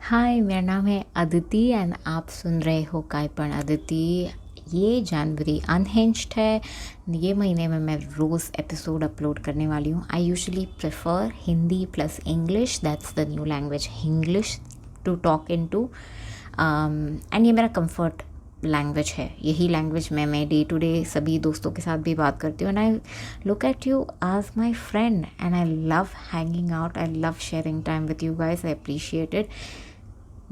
हाय, मेरा नाम है अदिति एंड आप सुन रहे हो कायपन अदिति। ये जनवरी अनहिंज्ड है। ये महीने में मैं रोज़ एपिसोड अपलोड करने वाली हूँ। I usually prefer Hindi plus English, that's the new language English to talk in too. And ये मेरा कंफर्ट लैंग्वेज है। यही लैंग्वेज मैं डे टू डे सभी दोस्तों के साथ भी बात करती हूँ। And I look at you as my friend and I love hanging out, I love sharing time with you guys, I appreciate it.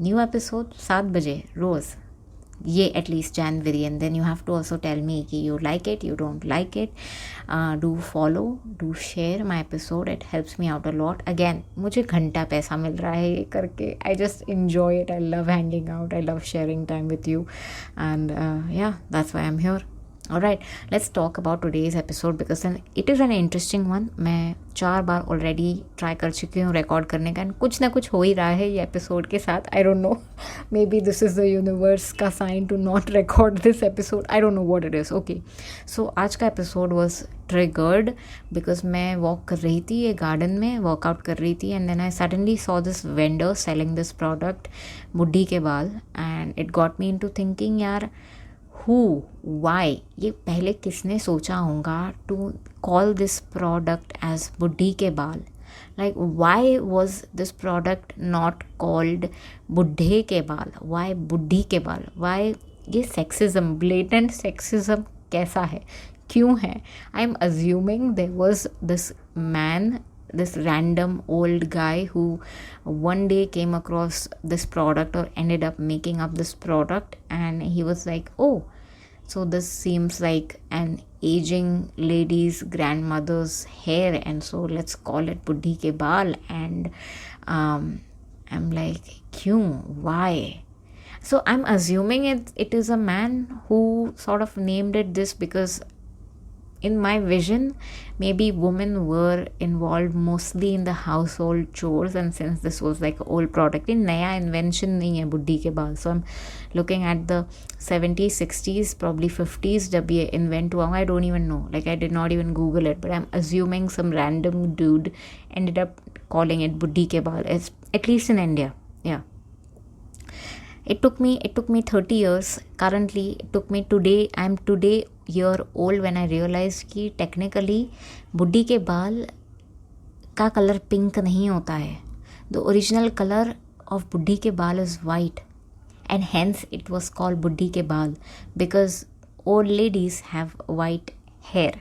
New episode 7 बजे रोज़, ये एटलीस्ट जनवरी। And then you have to also tell me कि you like it, you don't like it. Do follow, do share my episode, it helps me out a lot. Again मुझे घंटा पैसा मिल रहा है ये करके। I just enjoy it, I love hanging out, I love sharing time with you, and yeah, that's why I'm here. All right, let's talk about today's episode because then it is an interesting one. मैं 4 बार already try कर चुकी हूँ record करने का, कुछ ना कुछ हो ही रहा है ये एपिसोड के साथ। I don't know, maybe this is the universe का sign to not record this episode. I don't know what it is. Okay, so आज का एपिसोड वॉज ट्रिगर्ड बिकॉज मैं वॉक कर रही थी ये गार्डन में, वर्कआउट कर रही थी, and then I suddenly saw this vendor selling this product, budhi ke baal, and it got me into thinking, यार हु, वाई, ये पहले किसने सोचा होगा to call this product as budhi ke baal. Like why was this product not called budhe ke बाल, वाई बुढ़ी के बाल, Y? ये सेक्सिज्म, ब्लेटेंट सेक्सिज्म कैसा है, क्यों है? I am assuming there was this man, this random old guy who one day came across this product or ended up making up this product, and he was like, oh, so this seems like an aging lady's grandmother's hair, and so let's call it buddhi ke baal. And I'm like, kyun, why? So I'm assuming it is a man who sort of named it this because in my vision, maybe women were involved mostly in the household chores, and since this was like an old product, in naya invention nahi hai buddhi ke baal, so I'm looking at the 70s 60s probably 50s jab ye invent hua. I don't even know, like I did not even google it, but I'm assuming some random dude ended up calling it buddhi ke baal, at least in India. Yeah, it took me 30 years. Currently it took me today, I'm today year old when I realized कि technically बुढ़ी के बाल का colour pink नहीं होता है. The original colour of बुढ़ी के बाल is white, and hence it was called बुढ़ी के बाल because old ladies have white hair.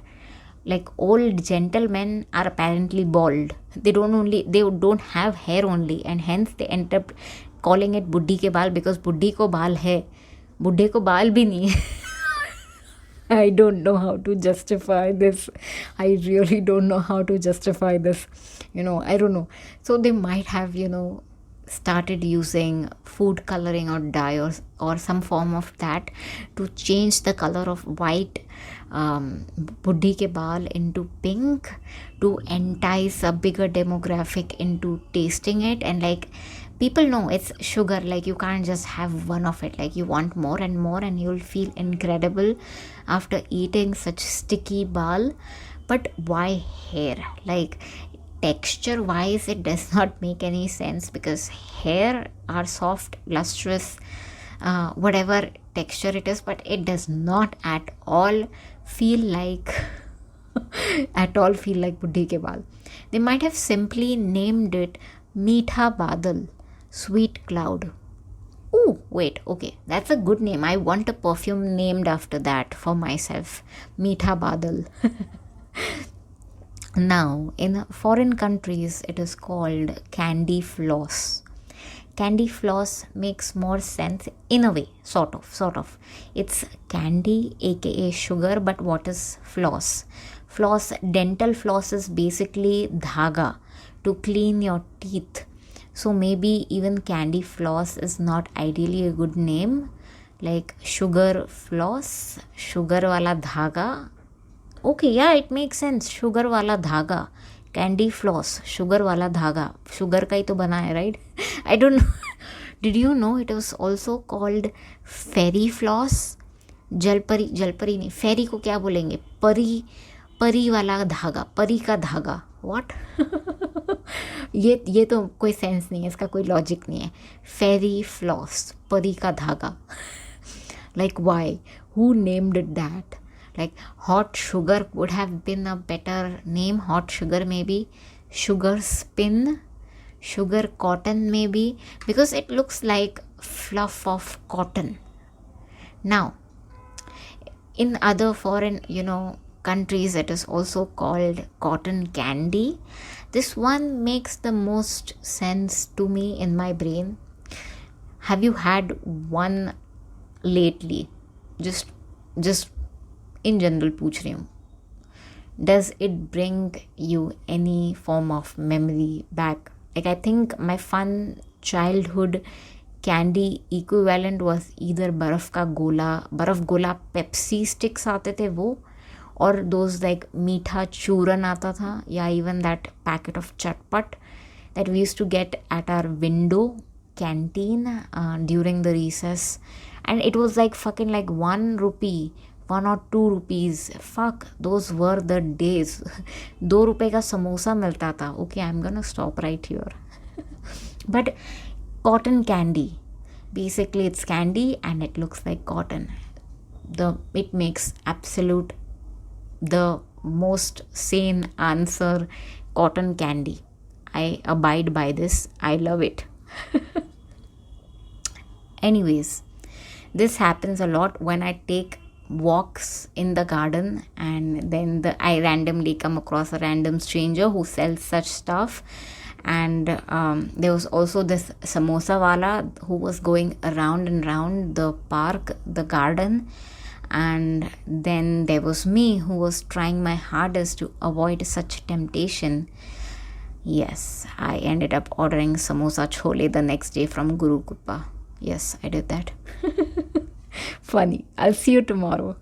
Like old gentlemen are apparently bald. They don't have hair only, and hence they end up calling it बुढ़ी के बाल because बुढ़ी को बाल है, बुढ़े को बाल भी नहीं है. I don't know how to justify this. I really don't know how to justify this. I don't know. So they might have, started using food coloring or dye or some form of that to change the color of white buddhi ke baal into pink to entice a bigger demographic into tasting it. And like, people know it's sugar, like you can't just have one of it, like you want more and more, and you'll feel incredible after eating such sticky baal. But why hair? Like, texture wise it does not make any sense because hair are soft, lustrous, whatever texture it is, but it does not at all feel like buddhi ke baal. They might have simply named it Meetha Badal, sweet cloud. Oh, wait, okay, that's a good name. I want a perfume named after that for myself. Meetha Badal. Now, in foreign countries, it is called candy floss. Candy floss makes more sense in a way, sort of. It's candy, aka sugar, but what is floss? Dental floss is basically dhaga to clean your teeth. So maybe even candy floss is not ideally a good name. Like sugar floss, sugar wala dhaga. Okay, yeah, it makes sense. Sugar wala dhaga, candy floss, sugar wala dhaga. Sugar का ही तो बना है, right? I don't know. Did you know it was also called fairy floss? जलपरी नहीं, fairy को क्या बोलेंगे? परी वाला धागा, परी का धागा. What? ये तो कोई सेंस नहीं है, इसका कोई लॉजिक नहीं है. फेरी फ्लॉस, परी का धागा. Like why? Who named it that? Like hot sugar would have been a better name. Hot sugar maybe. Sugar spin. Sugar cotton maybe. Because it looks like fluff of cotton. Now, in other foreign, countries, it is also called cotton candy. This one makes the most sense to me in my brain. Have you had one lately? just in general पूछ रही हूँ. Does it bring you any form of memory back? Like I think my fun childhood candy equivalent was either बर्फ गोला Pepsi sticks आते थे वो, और those like मीठा चूरन आता था, या even that packet of चटपट that we used to get at our window canteen during the recess, and it was like fucking like 1 rupee, 1 or 2 rupees. Fuck, those were the days. 2 रुपए का समोसा मिलता था. Okay, I'm gonna stop right here. But cotton candy, basically it's candy and it looks like cotton. It makes absolute the most sane answer, cotton candy. I abide by this. I love it. Anyways, this happens a lot when I take walks in the garden, and then I randomly come across a random stranger who sells such stuff. And there was also this samosa wala who was going around and around the park, the garden. And then there was me who was trying my hardest to avoid such temptation. Yes, I ended up ordering samosa chole the next day from Guru Kuppa. Yes, I did that. Funny. I'll see you tomorrow.